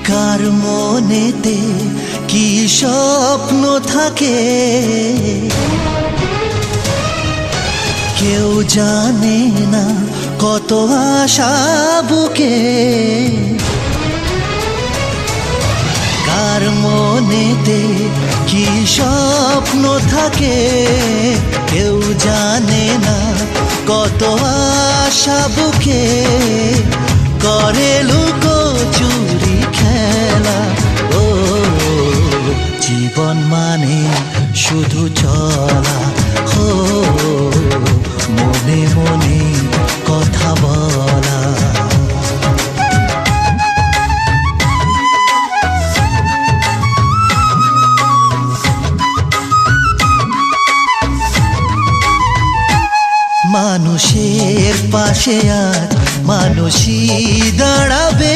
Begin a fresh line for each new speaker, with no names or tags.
কার মনেতে কি স্বপ্ন থাকে কেউ জানে না, কত আশা বুকে। কার মনেতে কি স্বপ্ন থাকে কেউ জানে না, কত আশা বুকে। করে লুকোচুরি খেলা, ও জীবন মানে শুধু চলা, ও মনে মনে কথা বলা। মানুষের পাশে আর মানুষই দাঁড়াবে।